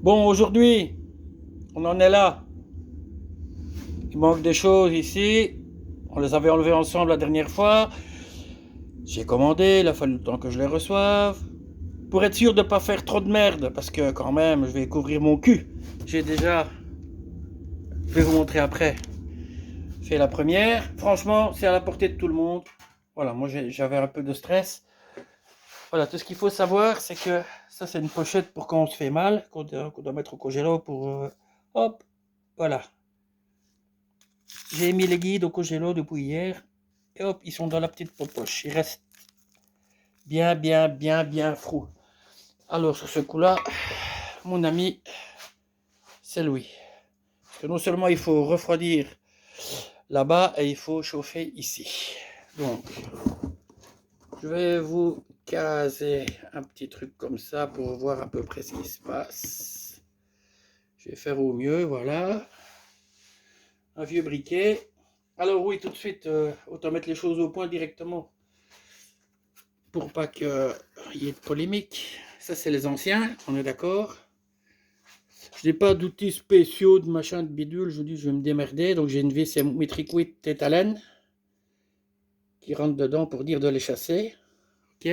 Bon, aujourd'hui, on en est là. Il manque des choses ici. On les avait enlevées ensemble la dernière fois. J'ai commandé, il a fallu le temps que je les reçoive. Pour être sûr de ne pas faire trop de merde, parce que quand même, je vais couvrir mon cul. J'ai déjà, je vais vous montrer après, fait la première. Franchement, c'est à la portée de tout le monde. Voilà, moi j'avais un peu de stress. Voilà, tout ce qu'il faut savoir, c'est que ça, c'est une pochette pour quand on se fait mal, qu'on doit mettre au congélo pour... hop, voilà. J'ai mis les guides au congélo depuis hier. Et hop, ils sont dans la petite poche. Ils restent bien frous. Alors, sur ce coup-là, mon ami, c'est Louis. Parce que non seulement il faut refroidir là-bas, et il faut chauffer ici. Donc, je vais vous caser un petit truc comme ça pour voir à peu près ce qui se passe. Je vais faire au mieux, voilà. Un vieux briquet. Alors oui, tout de suite, autant mettre les choses au point directement pour pas qu'il y ait de polémique. Ça, c'est les anciens, on est d'accord. Je n'ai pas d'outils spéciaux, de machin, de bidule. Je vous dis, je vais me démerder. Donc, j'ai une vis métrique 8 tête à laine qui rentre dedans pour dire de les chasser. Ok.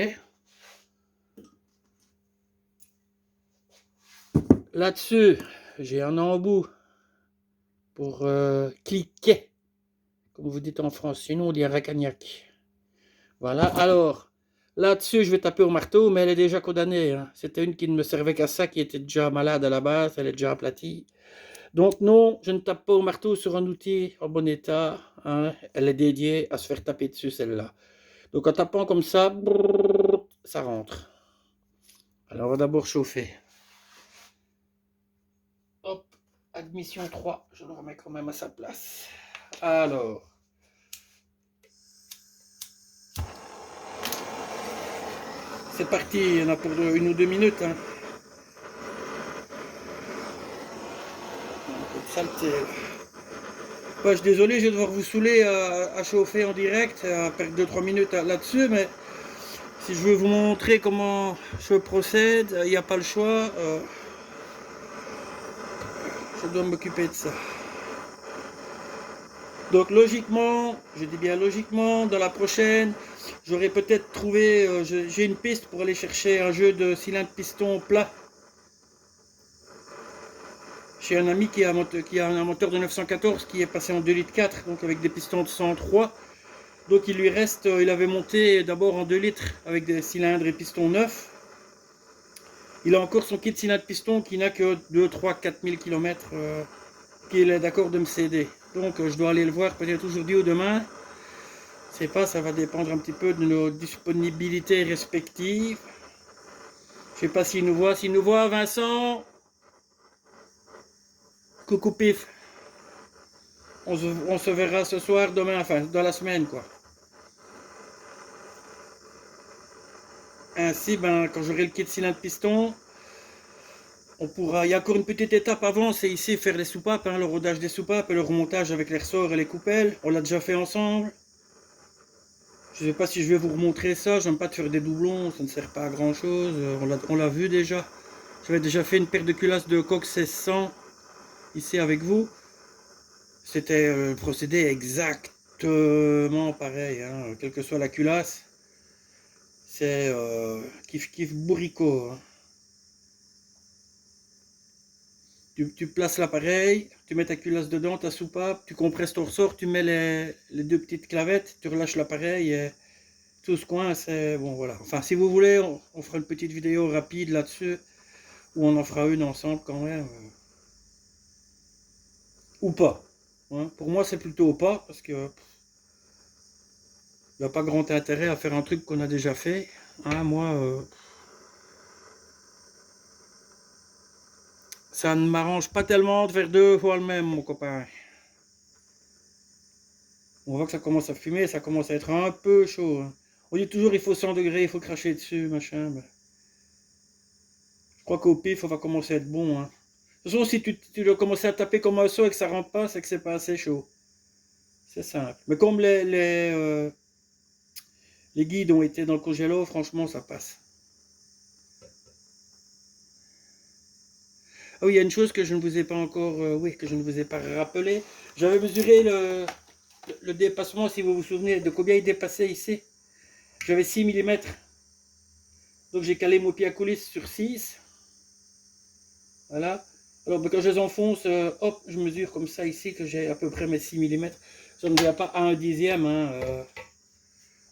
Là-dessus, j'ai un embout pour cliquer, comme vous dites en France. Sinon, on dit un racagnac. Voilà. Alors, là-dessus, je vais taper au marteau, mais elle est déjà condamnée. Hein. C'était une qui ne me servait qu'à ça, qui était déjà malade à la base. Elle est déjà aplatie. Donc non, je ne tape pas au marteau sur un outil en bon état. Hein. Elle est dédiée à se faire taper dessus, celle-là. Donc en tapant comme ça, brrr, ça rentre. Alors on va d'abord chauffer. Hop, admission 3, je le remets quand même à sa place. Alors, c'est parti, il y en a pour 1 ou 2 minutes. Hein. Un peu de saleté. Ouais, je suis désolé, je vais devoir vous saouler à chauffer en direct, à perdre 2-3 minutes là-dessus, mais si je veux vous montrer comment je procède, il n'y a pas le choix. Je dois m'occuper de ça. Donc logiquement, je dis bien logiquement, dans la prochaine, j'aurais peut-être trouvé, j'ai une piste pour aller chercher un jeu de cylindre piston plat chez un ami qui a un moteur de 914 qui est passé en 2,4 litres, donc avec des pistons de 103. Donc il lui reste, il avait monté d'abord en 2 litres avec des cylindres et pistons neufs. Il a encore son kit cylindre piston qui n'a que 2, 3, 4 000 km qu'il est d'accord de me céder. Donc je dois aller le voir peut-être aujourd'hui ou demain. Je sais pas, ça va dépendre un petit peu de nos disponibilités respectives. Je sais pas s'il nous voit. S'il nous voit, Vincent, coucou pif. On se verra ce soir, demain, enfin dans la semaine quoi. Ainsi, ben, quand j'aurai le kit cylindre piston, on pourra. Il y a encore une petite étape avant, c'est ici faire les soupapes, hein, le rodage des soupapes et le remontage avec les ressorts et les coupelles. On l'a déjà fait ensemble. Je ne sais pas si je vais vous remontrer ça, j'aime pas te faire des doublons, ça ne sert pas à grand chose, on l'a vu déjà. J'avais déjà fait une paire de culasses de Coq 1600 ici avec vous. C'était le procédé exactement pareil, hein, quelle que soit la culasse. C'est kiff kiff bourricot. Hein. Tu places l'appareil, tu mets ta culasse dedans, ta soupape, tu compresses ton ressort, tu mets les deux petites clavettes, tu relâches l'appareil et tout ce coin, c'est bon voilà. Enfin, si vous voulez, on fera une petite vidéo rapide là-dessus, ou on en fera une ensemble quand même, ou pas. Hein. Pour moi, c'est plutôt pas, parce que il n'y a pas grand intérêt à faire un truc qu'on a déjà fait. Hein, moi, ça ne m'arrange pas tellement de faire 2 fois le même, mon copain. On voit que ça commence à fumer, ça commence à être un peu chaud. Hein. On dit toujours il faut 100 degrés, il faut cracher dessus, machin. Ben, je crois qu'au pif, on va commencer à être bon. Hein. De toute façon, si tu dois commencer à taper comme un saut et que ça rentre pas, c'est que c'est pas assez chaud. C'est simple. Mais comme les guides ont été dans le congélo, franchement, ça passe. Ah oui, il y a une chose que je ne vous ai pas encore, oui, que je ne vous ai pas rappelé. J'avais mesuré le dépassement, si vous vous souvenez, de combien il dépassait ici. J'avais 6 mm. Donc j'ai calé mon pied à coulisse sur 6. Voilà. Alors quand je les enfonce, hop, je mesure comme ça ici que j'ai à peu près mes 6 mm. Ça ne vient pas à un dixième. Hein,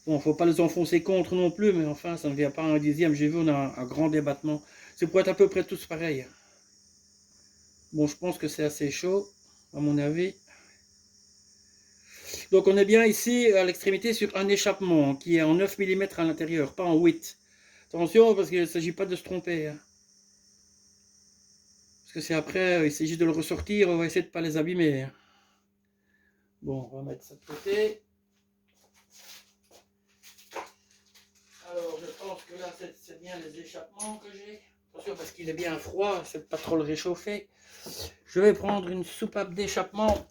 bon, il ne faut pas les enfoncer contre non plus, mais enfin, ça ne vient pas à un dixième. J'ai vu, on a un grand débattement. C'est pour être à peu près tous pareils. Bon, je pense que c'est assez chaud, à mon avis. Donc on est bien ici à l'extrémité sur un échappement qui est en 9 mm à l'intérieur, pas en 8. Attention parce qu'il ne s'agit pas de se tromper. Hein. Parce que c'est après, il s'agit de le ressortir, on va essayer de ne pas les abîmer. Hein. Bon, on va mettre ça de côté. Alors je pense que là c'est bien les échappements que j'ai. Attention parce qu'il est bien froid, c'est pas trop le réchauffer. Je vais prendre une soupape d'échappement.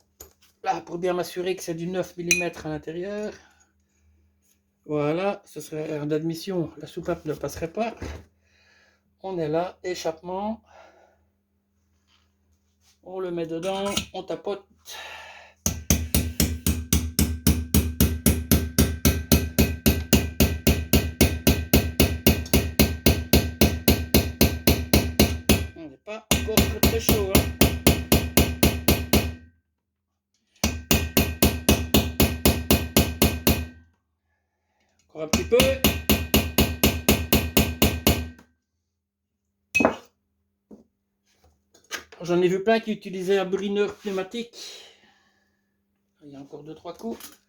Là, pour bien m'assurer que c'est du 9 mm à l'intérieur. Voilà, ce serait un d'admission. La soupape ne passerait pas. On est là, échappement. On le met dedans, on tapote. On n'est pas encore très très chaud. Hein. Encore un petit peu. J'en ai vu plein qui utilisaient un brineur pneumatique. Il y a encore 2-3 coups.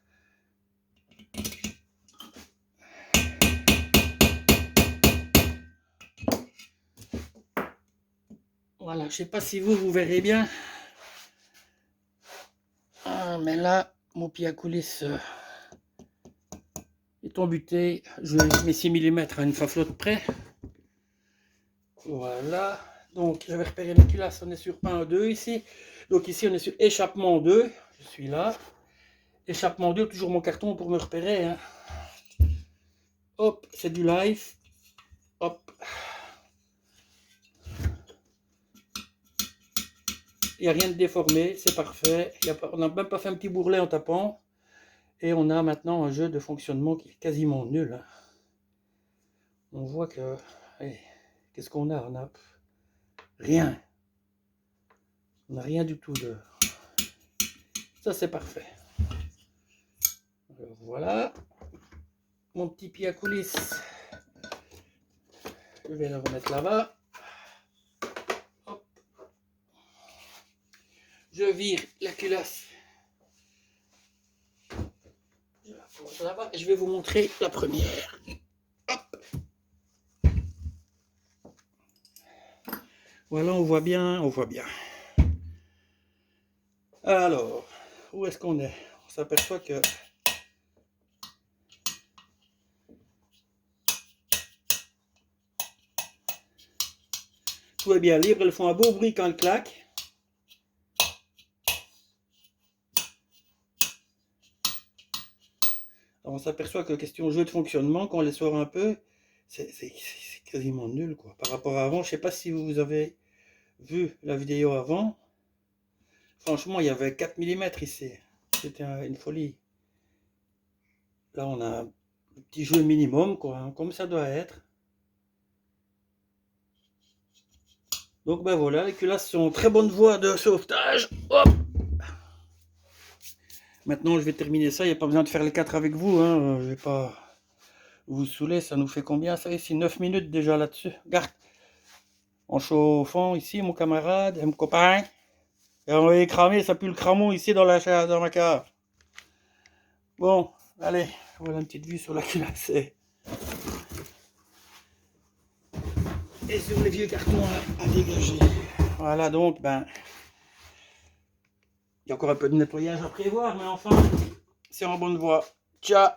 Voilà, je ne sais pas si vous verrez bien. Ah, mais là, mon pied à coulisse est embuté. Je mets 6 mm à une faflotte près. Voilà. Donc, j'avais repéré les culasses, on est sur 1, 2 ici. Donc ici, on est sur échappement 2. Je suis là. Échappement 2, toujours mon carton pour me repérer. Hein. Hop, c'est du live. Hop. Il n'y a rien de déformé, c'est parfait. On n'a même pas fait un petit bourrelet en tapant. Et on a maintenant un jeu de fonctionnement qui est quasiment nul. Hein. On voit que... Allez, qu'est-ce qu'on a? On a rien. On n'a rien du tout de... Ça, c'est parfait. Alors, voilà. Mon petit pied à coulisse. Je vais le remettre là-bas. Hop. Je vire la culasse. Je la pose là-bas et je vais vous montrer la première. Hop. Voilà, on voit bien, on voit bien. Alors, où est-ce qu'on est? On s'aperçoit que tout est bien libre. Elles font un beau bruit quand elles claquent. Alors, on s'aperçoit que question jeu de fonctionnement, quand on les sort un peu, c'est quasiment nul quoi. Par rapport à avant, je ne sais pas si vous avez vu la vidéo avant. Franchement, il y avait 4 mm ici. C'était une folie. Là, on a un petit jeu minimum, quoi, hein, comme ça doit être. Donc, ben voilà, les culasses sont en très bonne voie de sauvetage. Hop. Maintenant, je vais terminer ça. Il n'y a pas besoin de faire les 4 avec vous. Hein. Je ne vais pas vous saouler. Ça nous fait combien ça ici? 9 minutes déjà là-dessus. Regarde. En chauffant ici, mon camarade, mon copain. Et on va cramer, ça pue le cramon ici dans ma cave. Bon, allez, voilà une petite vue sur la culasse. Et sur les vieux cartons à dégager. Voilà donc, ben, il y a encore un peu de nettoyage à prévoir, mais enfin, c'est en bonne voie. Ciao!